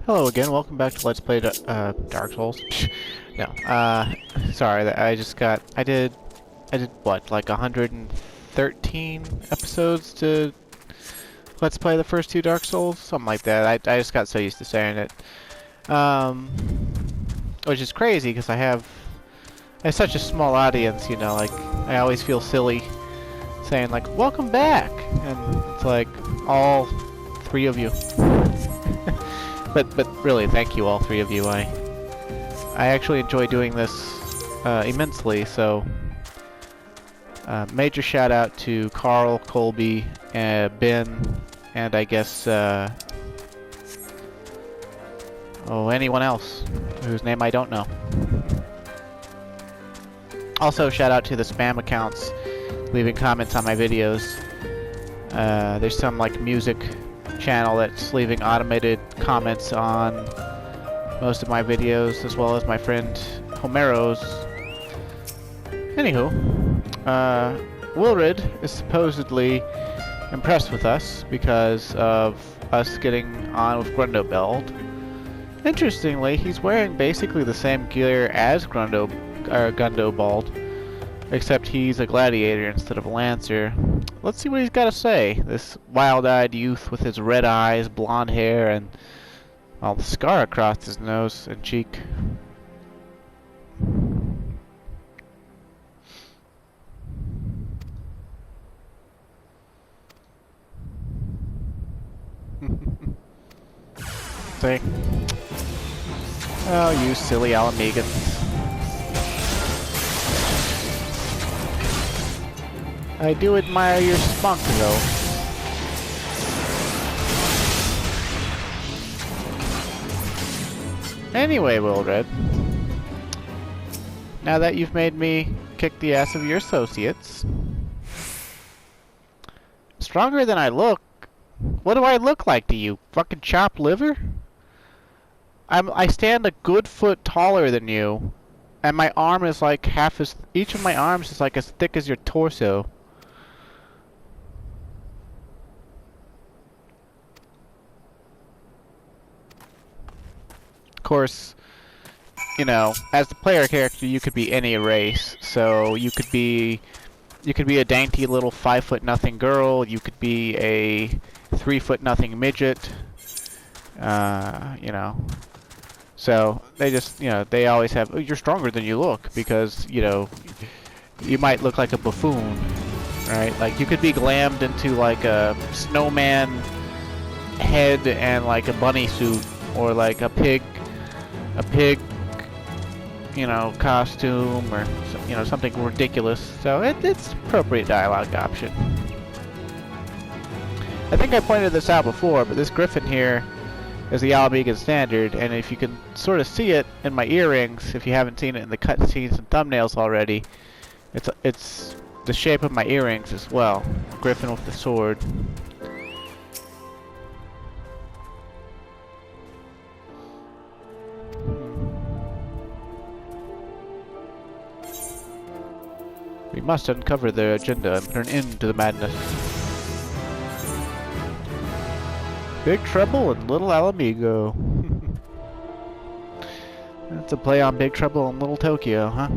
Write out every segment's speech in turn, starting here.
Hello again, welcome back to Let's Play Dark Souls. No, sorry, I did what, like 113 episodes to Let's Play the first two Dark Souls? Something like that. I just got so used to saying it. Which is crazy, because I have such a small audience, you know, like, I always feel silly saying, like, welcome back! And it's like, all three of you. But really, thank you, all three of you. I actually enjoy doing this immensely. So, major shout out to Carl, Colby, Ben, and I guess anyone else whose name I don't know. Also, shout out to the spam accounts leaving comments on my videos. There's some like music channel that's leaving automated comments on most of my videos, as well as my friend Homero's. Anywho, Wilrid is supposedly impressed with us because of us getting on with Grundobald. Interestingly, he's wearing basically the same gear as Gundobald, except he's a gladiator instead of a lancer. Let's see what he's got to say. This wild-eyed youth with his red eyes, blonde hair, and well, the scar across his nose and cheek. Say, oh, you silly Alamegans. I do admire your spunk, though. Anyway, Wilred, now that you've made me kick the ass of your associates, stronger than I look. What do I look like to you? Fucking chopped liver? I stand a good foot taller than you, and my arm is like each of my arms is like as thick as your torso. Of course, you know, as the player character, you could be any race. So you could be a dainty little 5'0" girl. You could be a 3'0" midget. You know. So they just, you know, they always have, oh, you're stronger than you look, because, you know, you might look like a buffoon, right? Like you could be glammed into like a snowman head and like a bunny suit, or like a pig, you know, costume, or, you know, something ridiculous. So it's appropriate dialogue option. I think I pointed this out before, but this griffin here is the Alamegan standard, and if you can sort of see it in my earrings, if you haven't seen it in the cutscenes and thumbnails already, it's the shape of my earrings as well. Griffin with the sword. We must uncover their agenda and put an end to the madness. Big Trouble in Little Alamigo. That's a play on Big Trouble in Little Tokyo, huh?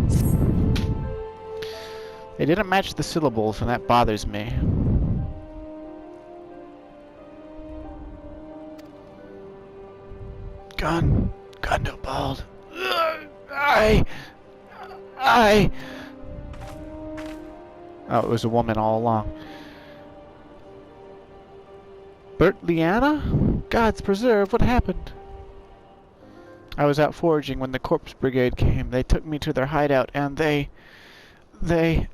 They didn't match the syllables, and that bothers me. Gundobald. Oh, it was a woman all along. Liana? God's preserve, what happened? I was out foraging when the corpse brigade came. They took me to their hideout, and they... The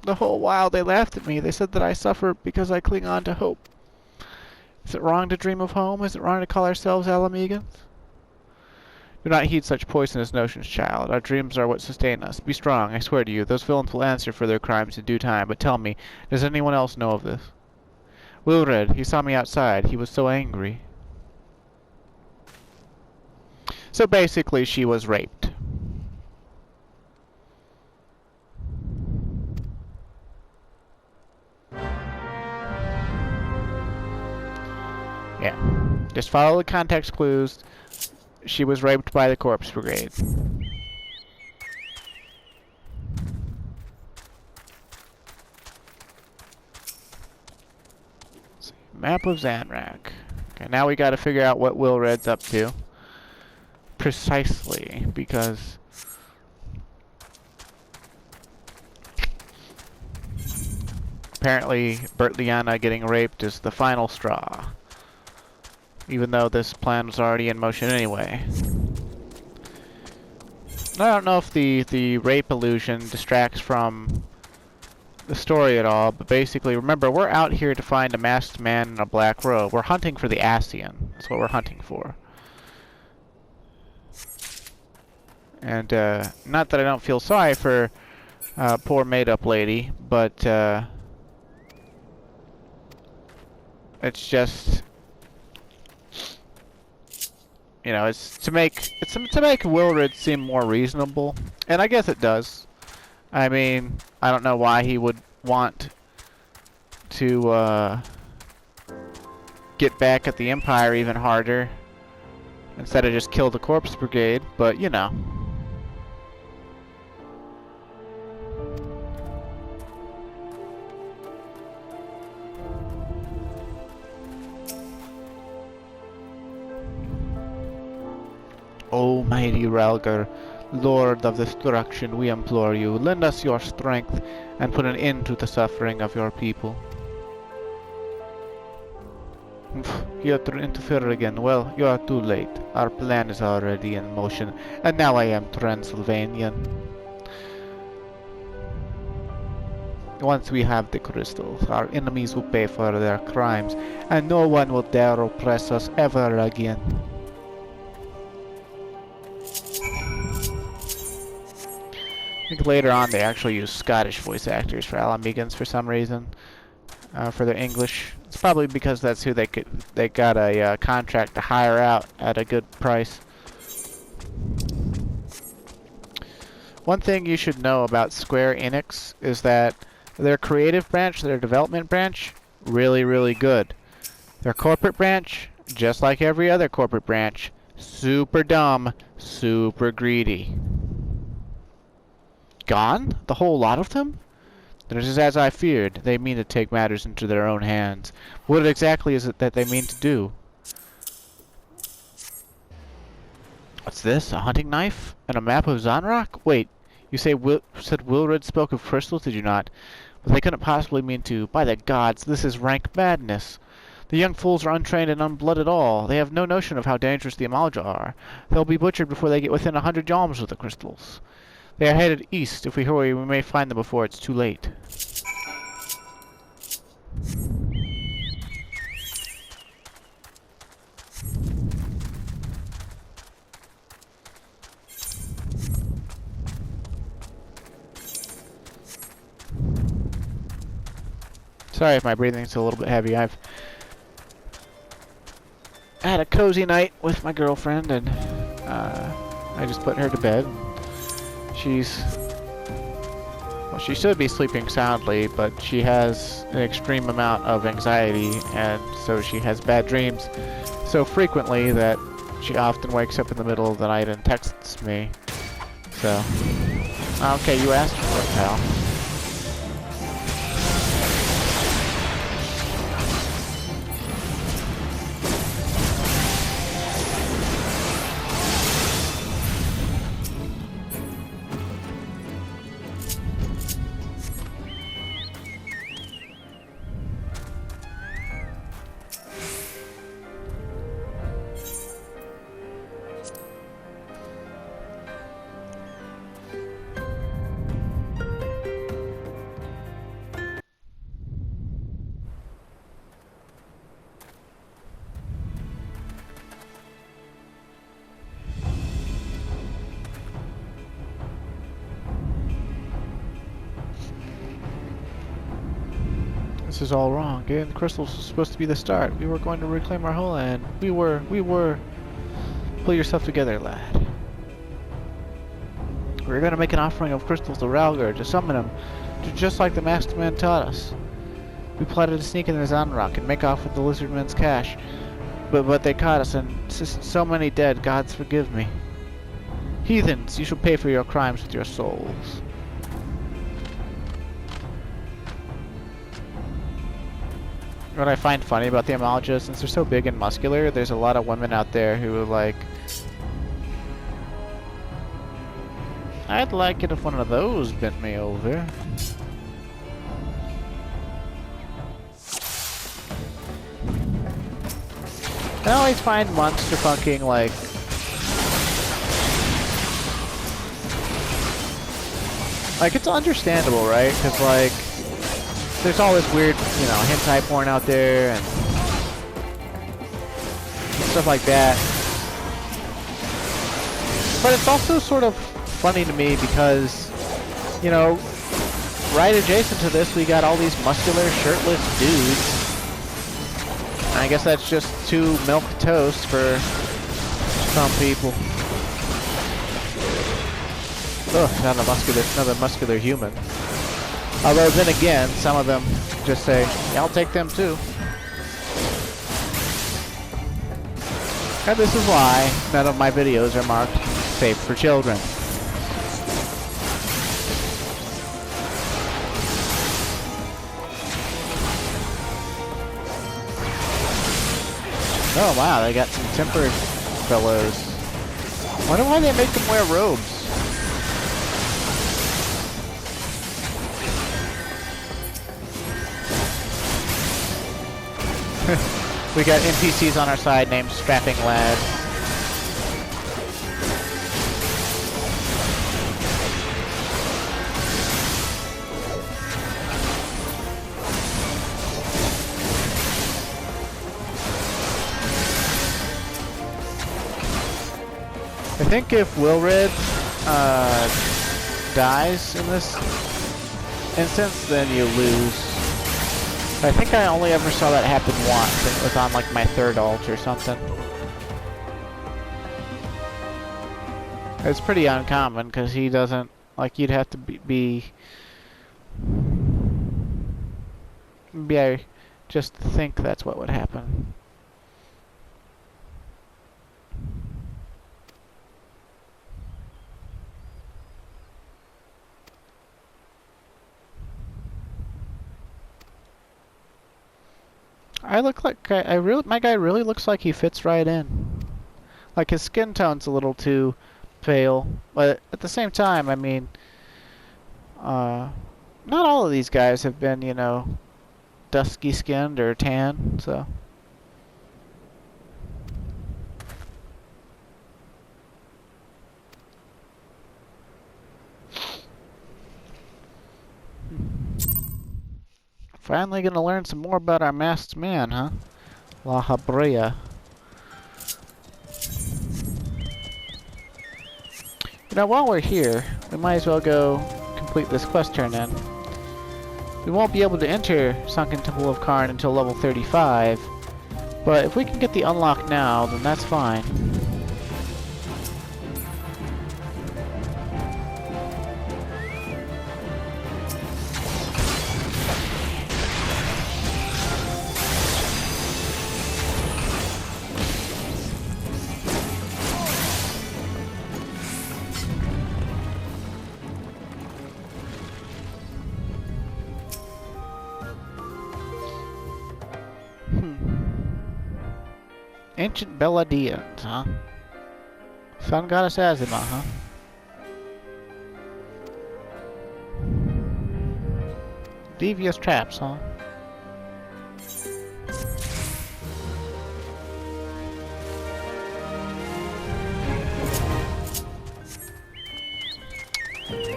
whole while they laughed at me. They said that I suffer because I cling on to hope. Is it wrong to dream of home? Is it wrong to call ourselves Alamegans? Do not heed such poisonous notions, child. Our dreams are what sustain us. Be strong, I swear to you. Those villains will answer for their crimes in due time. But tell me, does anyone else know of this? Wilred, he saw me outside. He was so angry. So basically, she was raped. Yeah. Just follow the context clues. She was raped by the Corpse Brigade. Map of Zanrak. Okay, now we gotta figure out what Will Red's up to. Precisely, because... apparently, Bertliana getting raped is the final straw. Even though this plan was already in motion anyway. I don't know if the rape illusion distracts from the story at all, but basically, remember, we're out here to find a masked man in a black robe. We're hunting for the Ascian. That's what we're hunting for. And, not that I don't feel sorry for poor made-up lady, but, it's just... you know, it's to make Wilred seem more reasonable, and I guess it does. I mean, I don't know why he would want to get back at the Empire even harder instead of just kill the Corpse Brigade, but you know. O mighty Ralgar, Lord of Destruction, we implore you, lend us your strength and put an end to the suffering of your people. You to interfere again. Well, you are too late. Our plan is already in motion, and now I am Transylvanian. Once we have the crystals, our enemies will pay for their crimes, and no one will dare oppress us ever again. I think later on they actually use Scottish voice actors for Alan Meigans for some reason, for their English. It's probably because that's who they got a contract to hire out at a good price. One thing you should know about Square Enix is that their creative branch, their development branch, really, really good. Their corporate branch, just like every other corporate branch, super dumb, super greedy. Gone? The whole lot of them? Then it is as I feared. They mean to take matters into their own hands. What exactly is it that they mean to do? What's this? A hunting knife? And a map of Zanrak? Wait, you said Wilred spoke of crystals, did you not? But they couldn't possibly mean to. By the gods, this is rank madness. The young fools are untrained and unblooded at all. They have no notion of how dangerous the Amalja are. They'll be butchered before they get within 100 yalms of the crystals. They are headed east. If we hurry, we may find them before it's too late. Sorry if my breathing's a little bit heavy. I've had a cozy night with my girlfriend, and I just put her to bed. Well, she should be sleeping soundly, but she has an extreme amount of anxiety, and so she has bad dreams so frequently that she often wakes up in the middle of the night and texts me. So, okay, you asked for it, pal. This is all wrong. Getting the crystals was supposed to be the start. We were going to reclaim our homeland. We were. Pull yourself together, lad. We were going to make an offering of crystals to Ralgar, to summon him, just like the masked man taught us. We plotted to sneak into Zanrak and make off with the lizard man's cash. But they caught us, and so many dead. Gods forgive me. Heathens, you shall pay for your crimes with your souls. What I find funny about the Amalja, since they're so big and muscular, there's a lot of women out there who are like, I'd like it if one of those bent me over. I always find monster fucking like it's understandable, right? Because like there's all this weird, you know, hentai porn out there and stuff like that. But it's also sort of funny to me because, you know, right adjacent to this we got all these muscular, shirtless dudes. And I guess that's just too milk toast for some people. Ugh, another muscular human. Although then again, some of them just say, yeah, I'll take them too. And this is why none of my videos are marked safe for children. Oh wow, they got some tempered fellows. Wonder why they make them wear robes. We got NPCs on our side named Strapping Lad. I think if Wilred dies in this instance, then you lose. I think I only ever saw that happen once, and it was on like my third ult or something. It's pretty uncommon because he doesn't, like, you'd have to I just think that's what would happen. I look like my guy really looks like he fits right in. Like his skin tone's a little too pale, but at the same time, I mean, not all of these guys have been, you know, dusky skinned or tan, so. Finally gonna learn some more about our masked man, huh? La Habrea. You know, while we're here, we might as well go complete this quest turn in. We won't be able to enter Sunken Temple of Karn until level 35, but if we can get the unlock now, then that's fine. Ancient Belladians, huh? Sun Goddess Azima, huh? Devious traps, huh?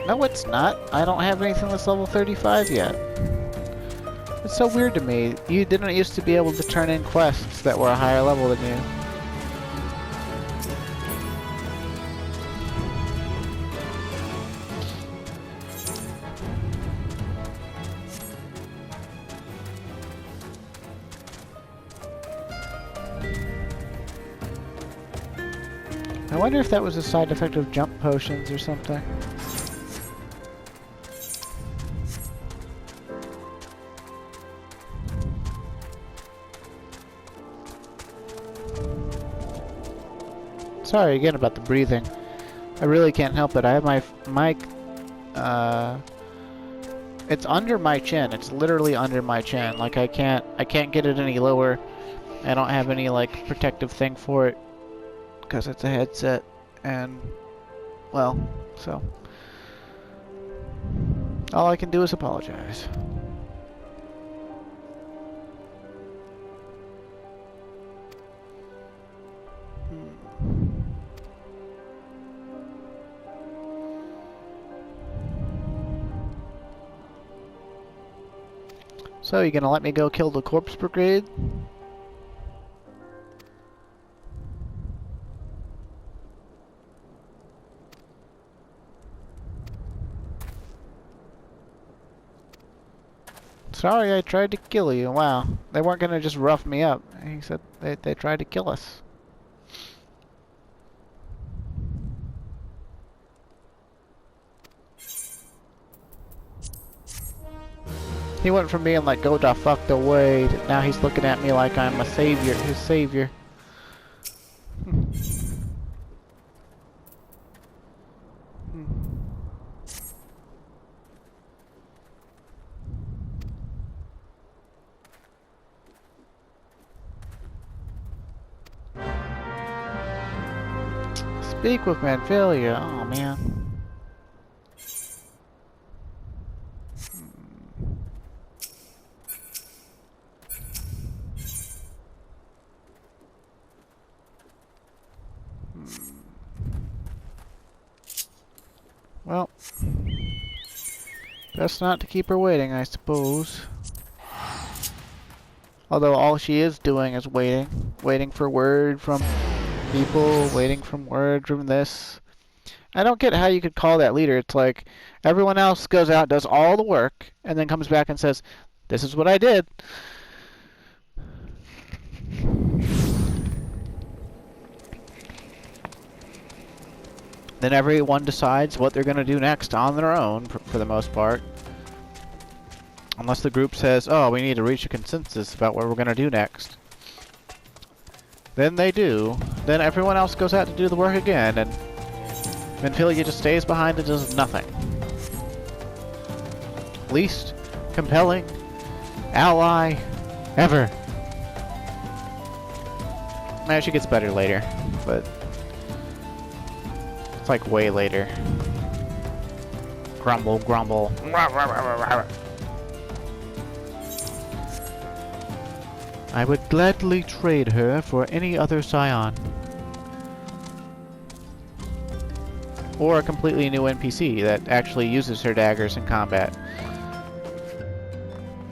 No, it's not. I don't have anything that's level 35 yet. It's so weird to me. You didn't used to be able to turn in quests that were a higher level than you. I wonder if that was a side effect of jump potions or something. Sorry again about the breathing. I really can't help it. I have my mic, it's under my chin. It's literally under my chin. Like I can't get it any lower. I don't have any like protective thing for it because it's a headset, and well, so all I can do is apologize. So, you gonna let me go kill the corpse brigade? Sorry, I tried to kill you. Wow. They weren't gonna just rough me up. He said they tried to kill us. He went from being like, go the fuck away, to now he's looking at me like I'm a savior, his savior. Speak with Manphilia. Oh man. Well, best not to keep her waiting, I suppose. Although all she is doing is waiting for word from people, waiting for word from this. I don't get how you could call that leader. It's like everyone else goes out, does all the work, and then comes back and says, "This is what I did." Then everyone decides what they're going to do next on their own, for the most part. Unless the group says, oh, we need to reach a consensus about what we're going to do next. Then they do. Then everyone else goes out to do the work again, and Manphilia just stays behind and does nothing. Least compelling ally ever. Nah, she gets better later, but it's like way later. Grumble, grumble. I would gladly trade her for any other scion. Or a completely new NPC that actually uses her daggers in combat.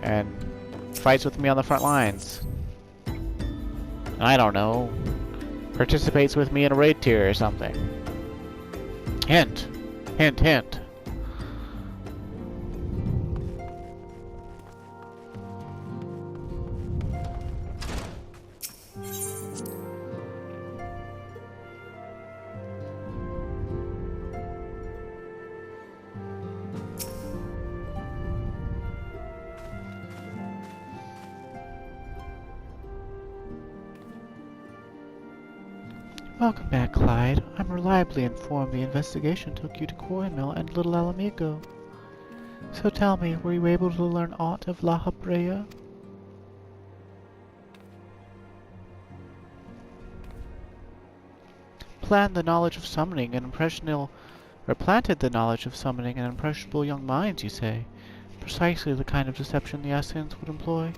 And fights with me on the front lines. I don't know. Participates with me in a raid tier or something. Hint. Hint, hint. Welcome back, Clyde. I'm reliably informed the investigation took you to Quarry Mill and Little Alamigo. So tell me, were you able to learn aught of La Habrea? Planted the knowledge of summoning in impressionable young minds, you say? Precisely the kind of deception the Ascians would employ.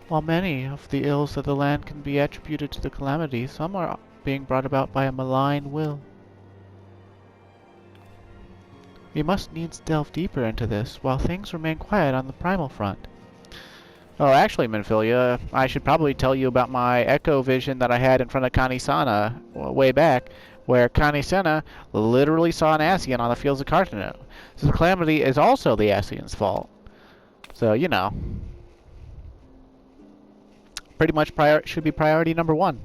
While many of the ills of the land can be attributed to the calamity, some are being brought about by a malign will. We must needs delve deeper into this, while things remain quiet on the primal front. Oh, actually, Manphilia, I should probably tell you about my echo vision that I had in front of Kanisana way back, where Kanisana literally saw an Ascian on the fields of Cartano. So the calamity is also the Ascian's fault. So, you know. Pretty much should be priority number one.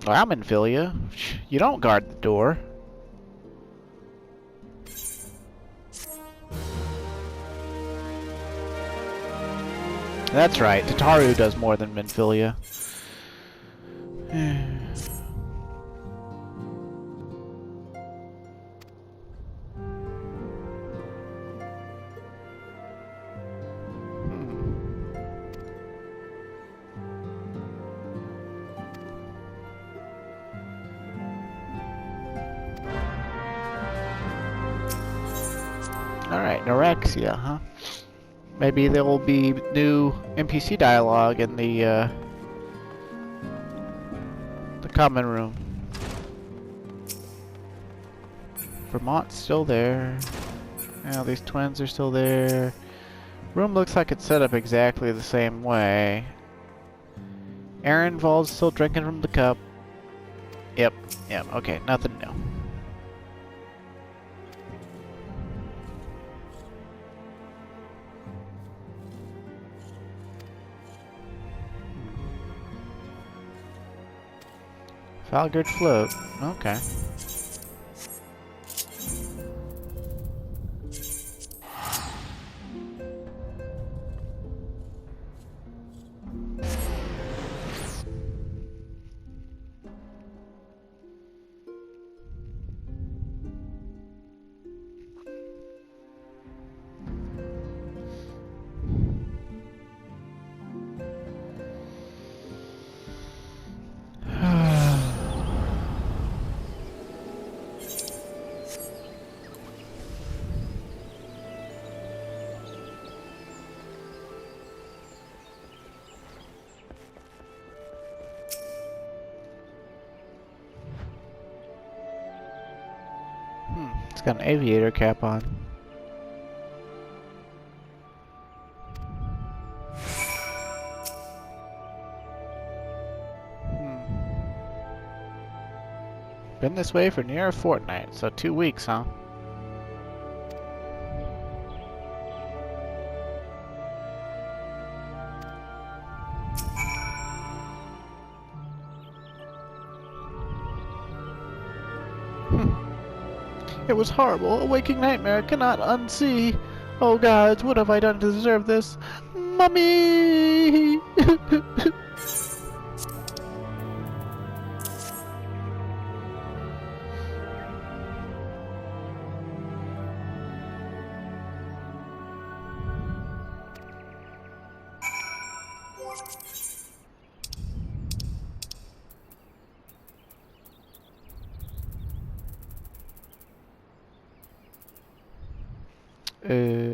Well, I'm Manphilia. You don't guard the door. That's right, Tataru does more than Minfilia. Alright, Norexia, huh? Maybe there will be new NPC dialogue in the common room. Vermont's still there. Now these twins are still there. Room looks like it's set up exactly the same way. Ehrenwald's still drinking from the cup. Yep, okay, nothing new. Falgard float. Okay. It's got an aviator cap on. Been this way for near a fortnight, so 2 weeks, huh? It was horrible. A waking nightmare cannot unsee. Oh gods, what have I done to deserve this? Mummy!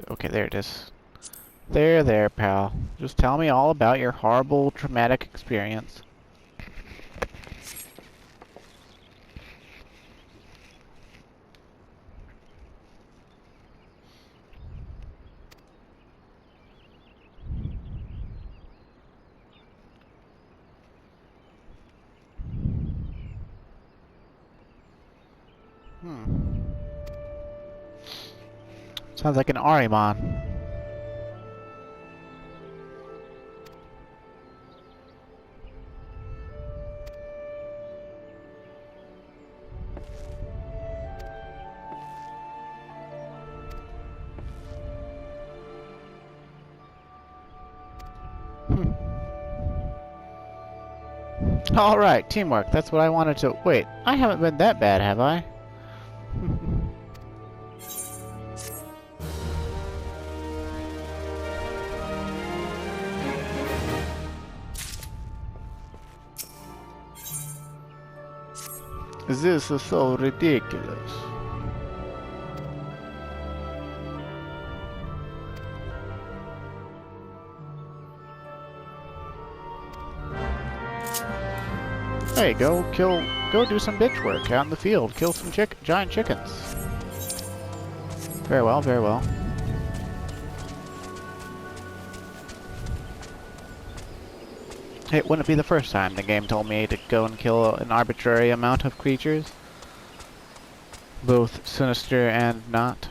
Okay, there it is. There, pal. Just tell me all about your horrible, traumatic experience. Sounds like an Ahriman. Alright, teamwork. That's what I wanted to... Wait, I haven't been that bad, have I? This is so ridiculous. Hey, go do some bitch work out in the field. Kill some giant chickens. Very well, very well. It wouldn't be the first time the game told me to go and kill an arbitrary amount of creatures. Both sinister and not.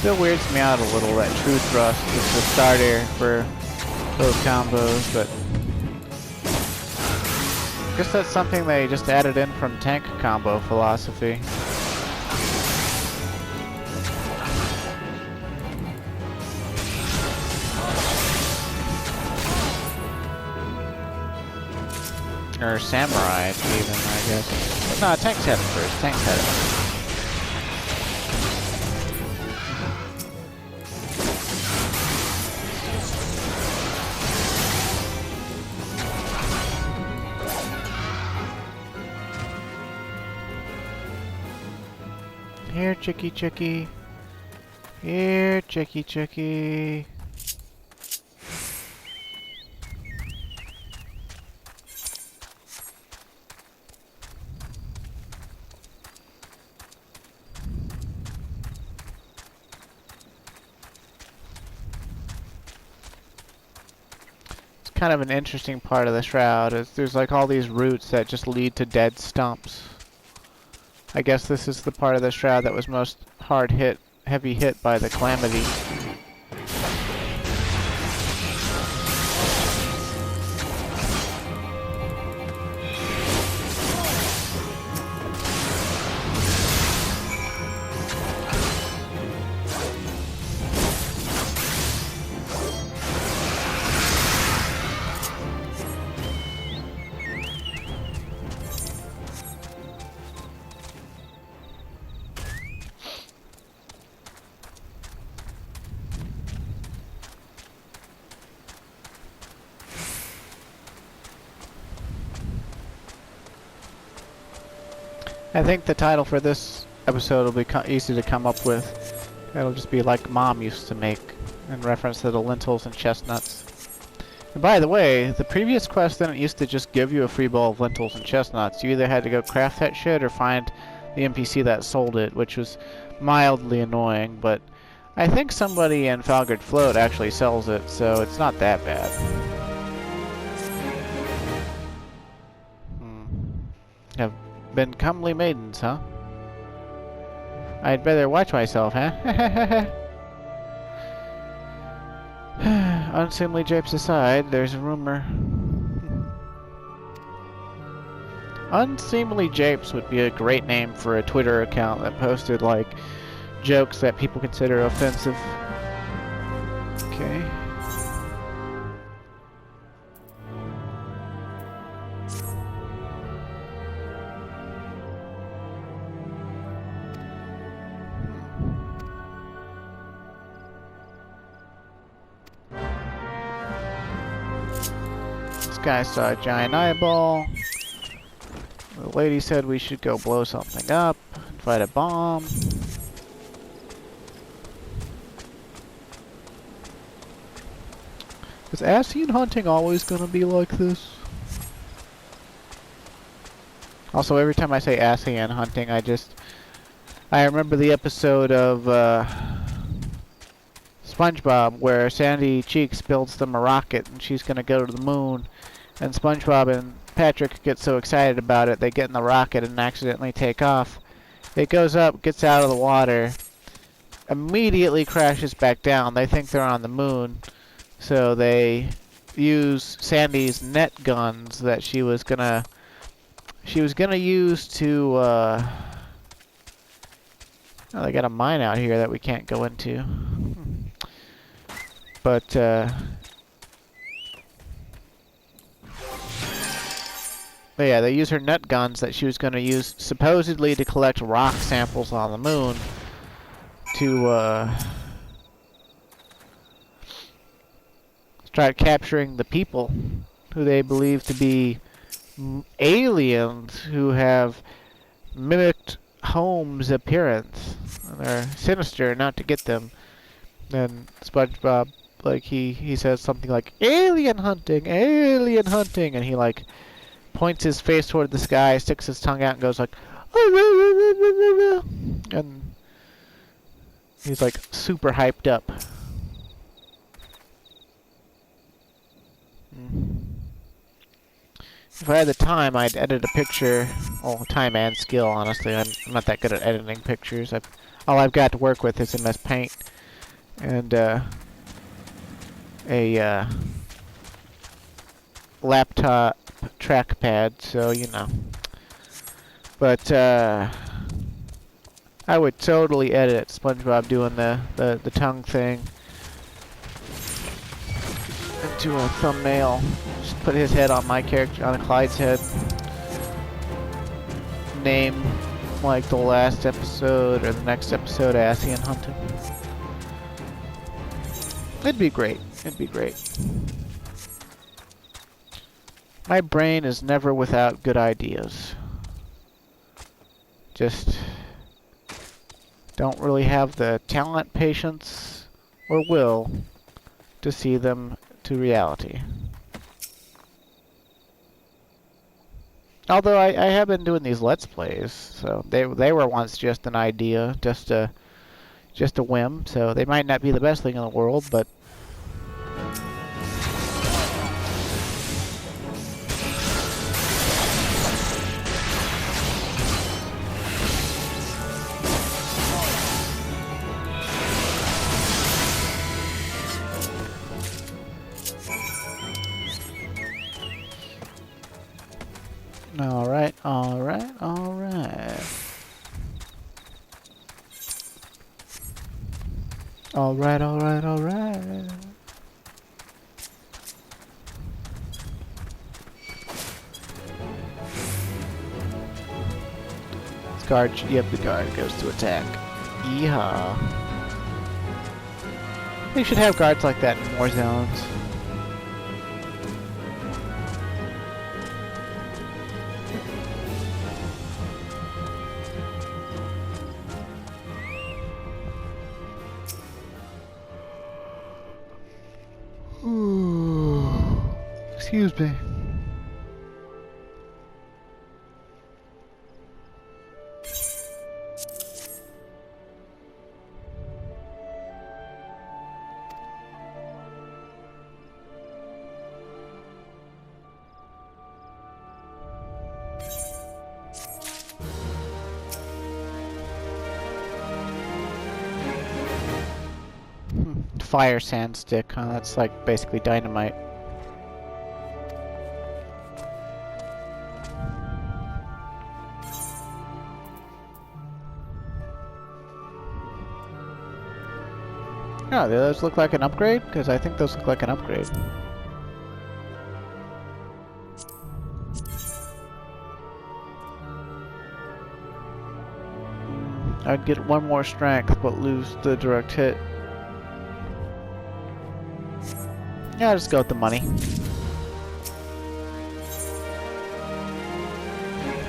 Still weirds me out a little that True Thrust is the starter for those combos, but I guess that's something they just added in from tank combo philosophy. Or samurai, even, I guess. But no, tanks had it first. Tanks had it. Here, chickie chickie. Here, chickie chickie. Kind of an interesting part of the Shroud is there's like all these routes that just lead to dead stumps. I guess this is the part of the Shroud that was most heavy hit by the Calamity. I think the title for this episode will be easy to come up with. It'll just be like Mom used to make, in reference to the lentils and chestnuts. And by the way, the previous quest didn't used to just give you a free bowl of lentils and chestnuts. You either had to go craft that shit or find the NPC that sold it, which was mildly annoying, but I think somebody in Falgard Float actually sells it, so it's not that bad. Have been comely maidens, huh? I'd better watch myself, huh? Unseemly japes aside, there's a rumor. Unseemly japes would be a great name for a Twitter account that posted, like, jokes that people consider offensive. Okay. Guy saw a giant eyeball. The lady said we should go blow something up and fight a bomb. Is Ascian Hunting always gonna be like this? Also, every time I say Ascian Hunting, I remember the episode of SpongeBob where Sandy Cheeks builds them a rocket and she's gonna go to the moon. And SpongeBob and Patrick get so excited about it, they get in the rocket and accidentally take off. It goes up, gets out of the water, immediately crashes back down. They think they're on the moon, so they use Sandy's net guns that she was gonna use to. Oh, they got a mine out here that we can't go into, but. But yeah, they use her nut guns that she was going to use supposedly to collect rock samples on the moon to start capturing the people who they believe to be aliens who have mimicked Holmes' appearance. And they're sinister not to get them. Then SpongeBob, like, he says something like, alien hunting, and he, like, points his face toward the sky, sticks his tongue out, and goes like, and he's like super hyped up. if I had the time, I'd edit a picture. Well, time and skill, honestly. I'm not that good at editing pictures. All I've got to work with is MS Paint and a laptop trackpad, so you know. But I would totally edit SpongeBob doing the tongue thing into a thumbnail. Just put his head on my character, on Clyde's head. Name like the last episode or the next episode, Ascian Hunting. It'd be great. It'd be great. My brain is never without good ideas. Just don't really have the talent, patience, or will to see them to reality. Although I have been doing these Let's Plays, so they were once just an idea, just a whim, so they might not be the best thing in the world, but alright, alright, alright. Alright, alright, alright. This guard, yep, the guard goes to attack. Yeehaw. They should have guards like that in more zones. Excuse me. Fire sand stick, huh? That's like basically dynamite. Oh, do those look like an upgrade? Because I think those look like an upgrade. I'd get one more strength, but lose the direct hit. Yeah, I'll just go with the money.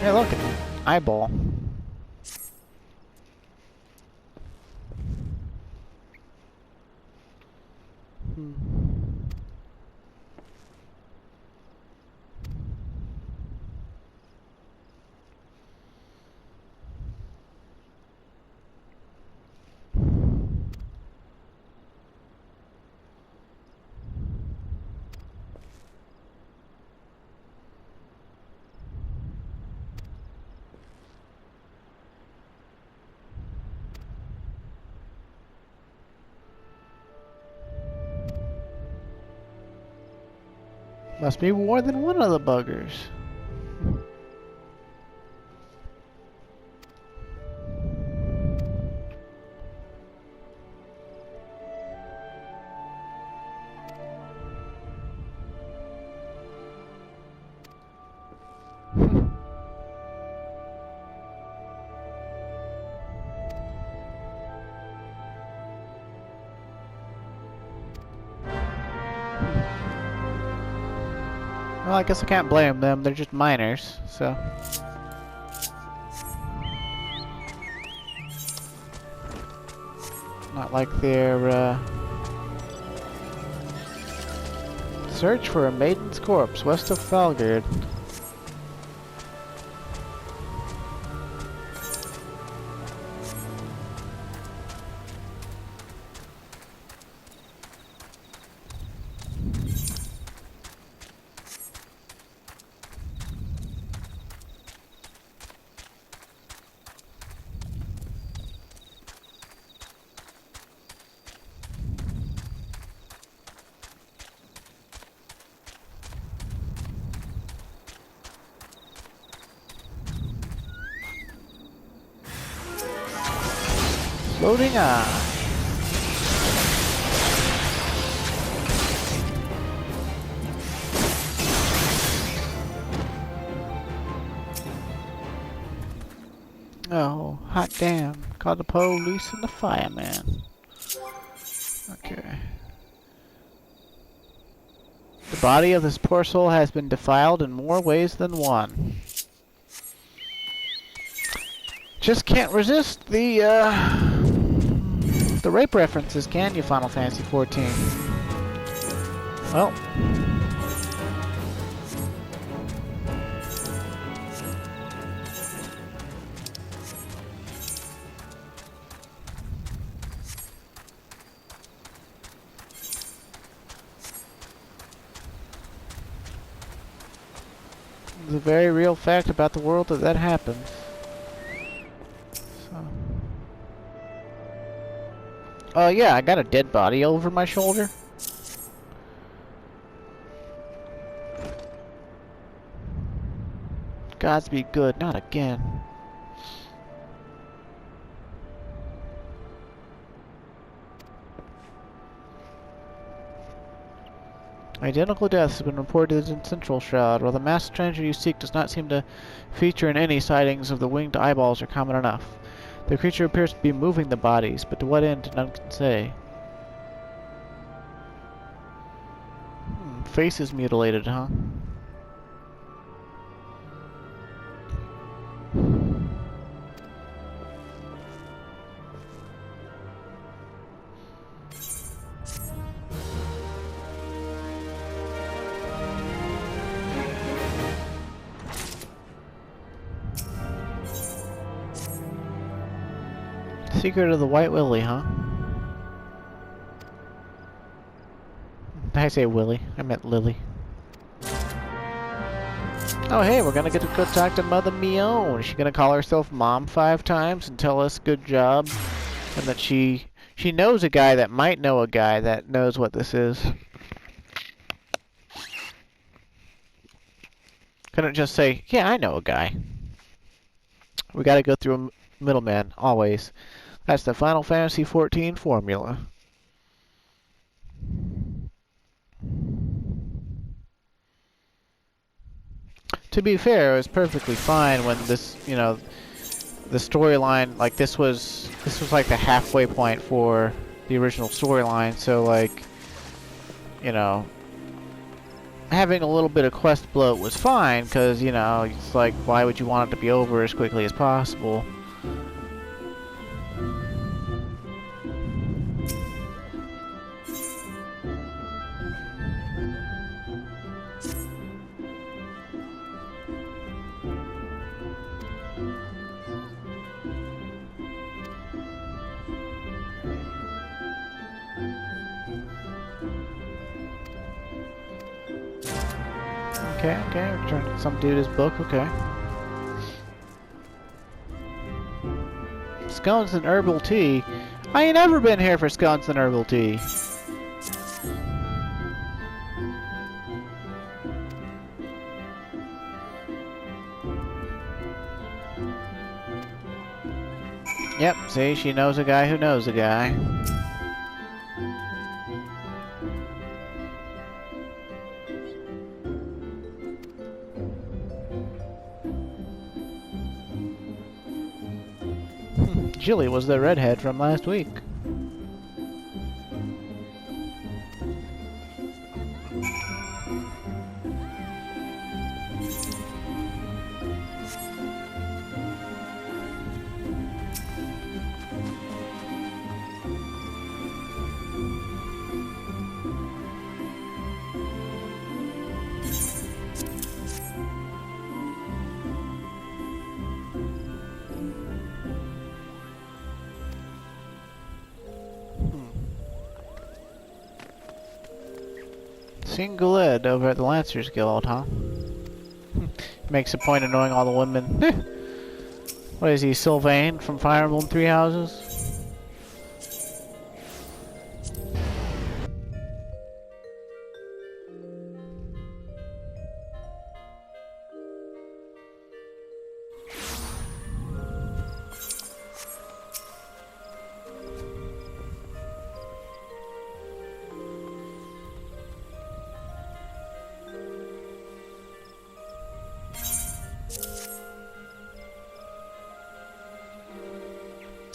Hey, look, an eyeball. Must be more than one of the buggers. Well, I guess I can't blame them. They're just miners, so. Not like they're, Search for a maiden's corpse west of Falgard. Loading on. Oh, hot damn. Call the police and the fireman. Okay. The body of this poor soul has been defiled in more ways than one. Just can't resist the rape references, can you, Final Fantasy XIV? Well. It's a very real fact about the world that happens. So. Yeah, I got a dead body over my shoulder. Gods be good, not again. Identical deaths have been reported in Central Shroud. While the masked stranger you seek does not seem to feature in any sightings of the winged eyeballs are common enough. The creature appears to be moving the bodies, but to what end none can say. Face is mutilated, huh? Secret of the White Willy, huh? Did I say Willy? I meant Lily. Oh hey, we're gonna get to go talk to Mother Mion. Is she gonna call herself Mom 5 times and tell us good job? And that she knows a guy that might know a guy that knows what this is. Couldn't just say, yeah, I know a guy. We gotta go through a middleman, always. That's the Final Fantasy XIV formula. To be fair, it was perfectly fine when this, you know, the storyline, like this was like the halfway point for the original storyline, so like, you know, having a little bit of quest bloat was fine, because, you know, it's like, why would you want it to be over as quickly as possible? Okay, return some dude's book, okay. Scones and herbal tea? I ain't never been here for scones and herbal tea. Yep, see, she knows a guy who knows a guy. Jilly was the redhead from last week. Single Ed over at the Lancers Guild, huh? Makes a point of knowing all the women. What is he, Sylvain from Fire Emblem Three Houses?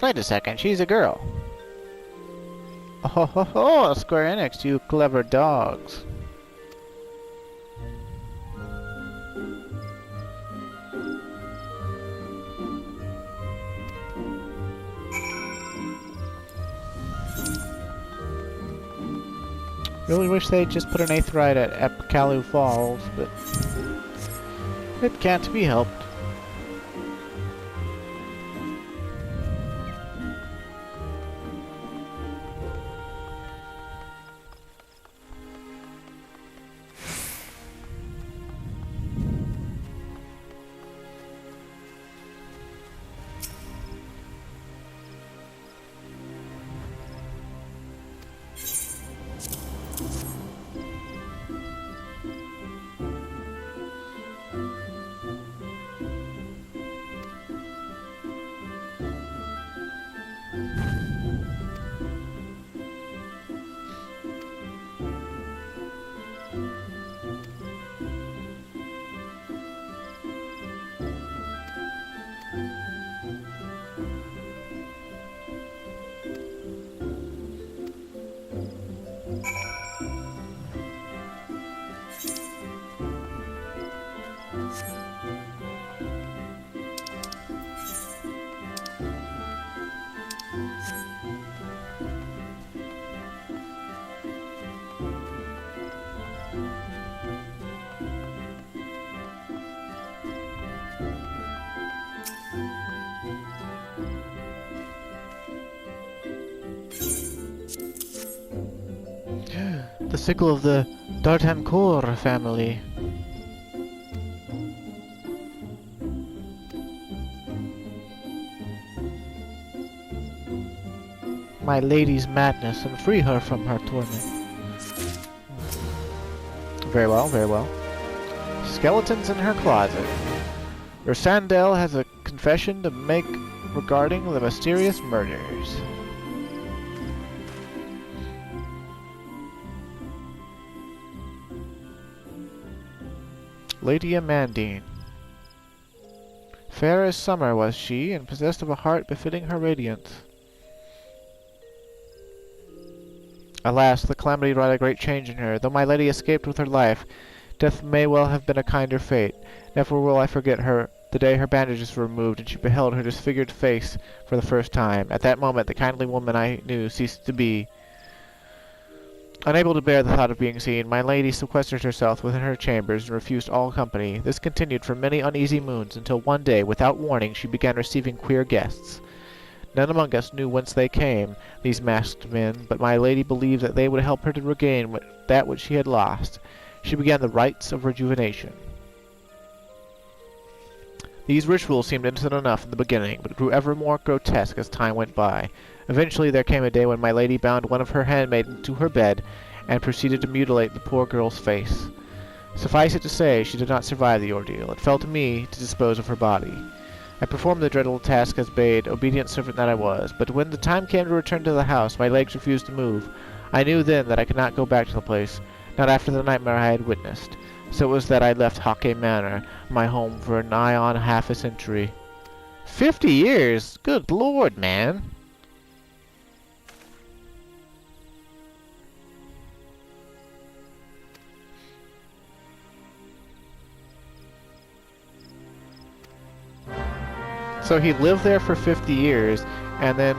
Wait a second, she's a girl. Oh ho ho ho, Square Enix, you clever dogs. Really wish they'd just put an 8th ride at Epcalu Falls, but it can't be helped. The sickle of the D'Artancourt family. My lady's madness, and free her from her torment. Very well, very well. Skeletons in her closet. Ursandel has a confession to make regarding the mysterious murders. Lady Amandine. Fair as summer was she, and possessed of a heart befitting her radiance. Alas, the calamity wrought a great change in her. Though my lady escaped with her life, death may well have been a kinder fate. Never will I forget her the day her bandages were removed, and she beheld her disfigured face for the first time. At that moment, the kindly woman I knew ceased to be. Unable to bear the thought of being seen, my lady sequestered herself within her chambers and refused all company. This continued for many uneasy moons, until one day, without warning, she began receiving queer guests. None among us knew whence they came, these masked men, but my lady believed that they would help her to regain that which she had lost. She began the rites of rejuvenation. These rituals seemed innocent enough in the beginning, but grew ever more grotesque as time went by. Eventually there came a day when my lady bound one of her handmaidens to her bed, and proceeded to mutilate the poor girl's face. Suffice it to say, she did not survive the ordeal. It fell to me to dispose of her body. I performed the dreadful task as bade, obedient servant that I was, but when the time came to return to the house, my legs refused to move. I knew then that I could not go back to the place, not after the nightmare I had witnessed. So it was that I left Hake Manor, my home, for nigh on half a century. 50 years? Good lord, man! So he lived there for 50 years, and then,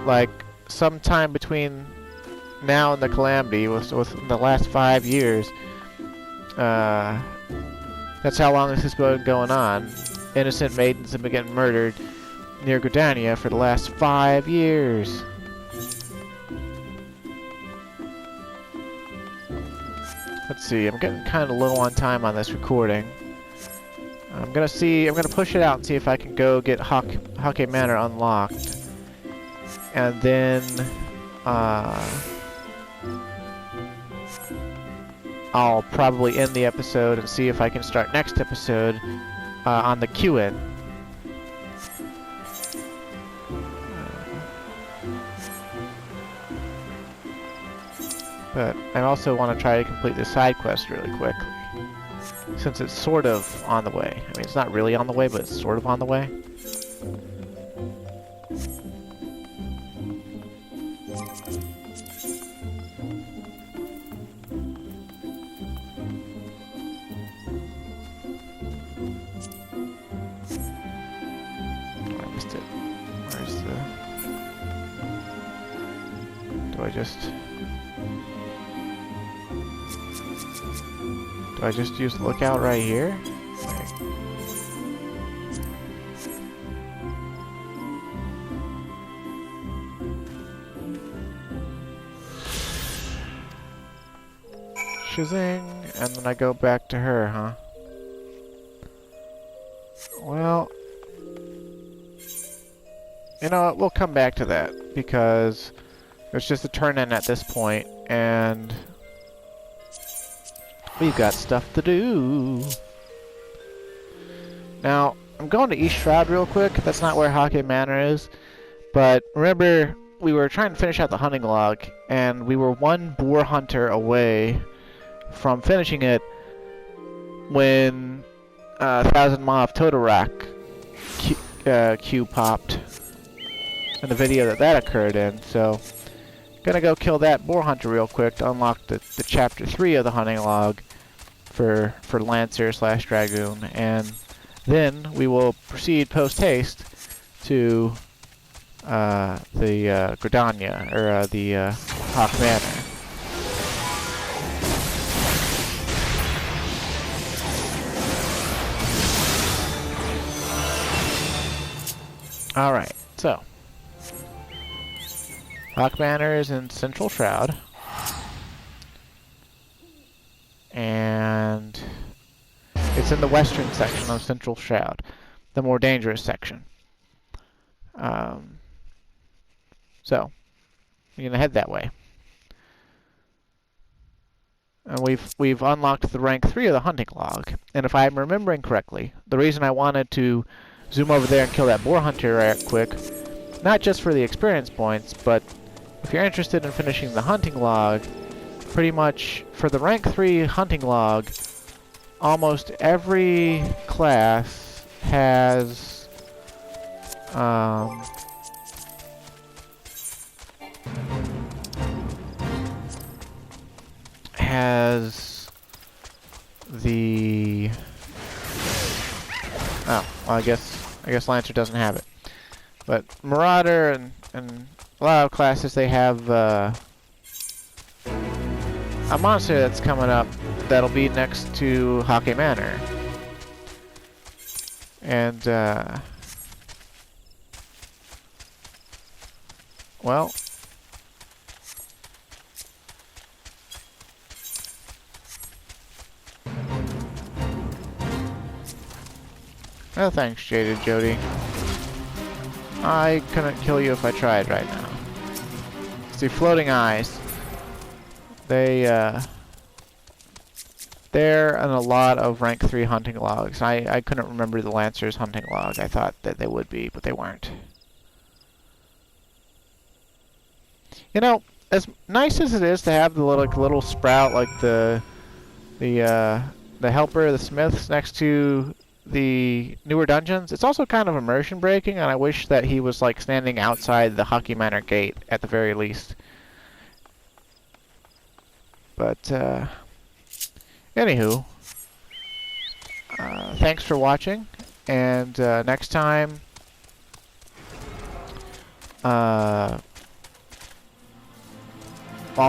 like, sometime between now and the calamity, within the last 5 years, that's how long this has been going on. Innocent maidens have been getting murdered near GRIDANIA for the last 5 years. Let's see, I'm getting kind of low on time on this recording. I'm gonna push it out and see if I can go get Hake Manor unlocked. And then, I'll probably end the episode and see if I can start next episode on the Q-in. But I also want to try to complete this side quest really quickly, since it's sort of on the way. I mean, it's not really on the way, but it's sort of on the way. I just use the lookout right here? Shazing, and then I go back to her, huh? Well, you know what, we'll come back to that, because it's just a turn-in at this point, and we've got stuff to do. Now, I'm going to East Shroud real quick. That's not where Hake Manor is, but remember, we were trying to finish out the hunting log, and we were one boar hunter away from finishing it when Thousand Maw of Totorak Q popped in the video that occurred in. So, gonna go kill that boar hunter real quick to unlock the chapter 3 of the hunting log for Lancer / Dragoon, and then we will proceed post haste to the GRIDANIA, or the Hake Manor. Alright, so Hake Manor is in Central Shroud, and it's in the western section of Central Shroud, the more dangerous section. So you're gonna head that way, and we've unlocked the rank 3 of the hunting log. And if I'm remembering correctly, the reason I wanted to zoom over there and kill that boar hunter right quick, not just for the experience points, but if you're interested in finishing the hunting log, pretty much for the rank 3 hunting log, almost every class has the well, I guess Lancer doesn't have it, but Marauder and a lot of classes, they have a monster that's coming up that'll be next to Hake Manor, and well, no thanks, Jaded Jody. I couldn't kill you if I tried right now. See, floating eyes. They're in a lot of rank 3 hunting logs. I couldn't remember the Lancer's hunting log. I thought that they would be, but they weren't. You know, as nice as it is to have the little sprout like the helper, the smiths next to the newer dungeons, it's also kind of immersion breaking, and I wish that he was like standing outside the Hake Manor gate at the very least. But anywho, thanks for watching, and next time I'll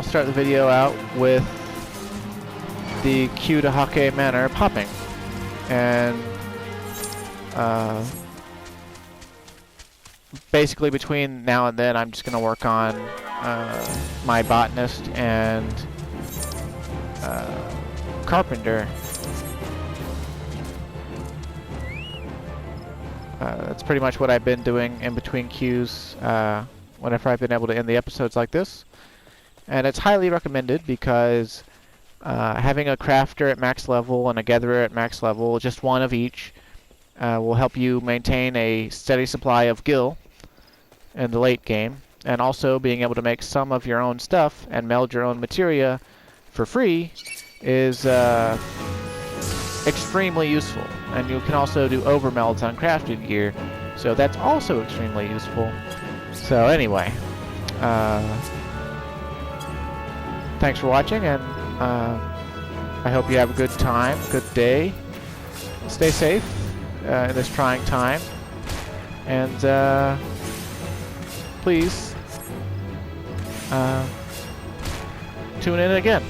start the video out with the queue to Hake Manor popping, and basically between now and then I'm just going to work on my botanist and carpenter. That's pretty much what I've been doing in between queues whenever I've been able to end the episodes like this. And it's highly recommended because having a crafter at max level and a gatherer at max level, just one of each, will help you maintain a steady supply of gil in the late game, and also being able to make some of your own stuff and meld your own materia for free is extremely useful. And you can also do overmelds on crafted gear, so that's also extremely useful. So anyway, thanks for watching, and I hope you have a good time, good day. Stay safe in this trying time, and please tune in again.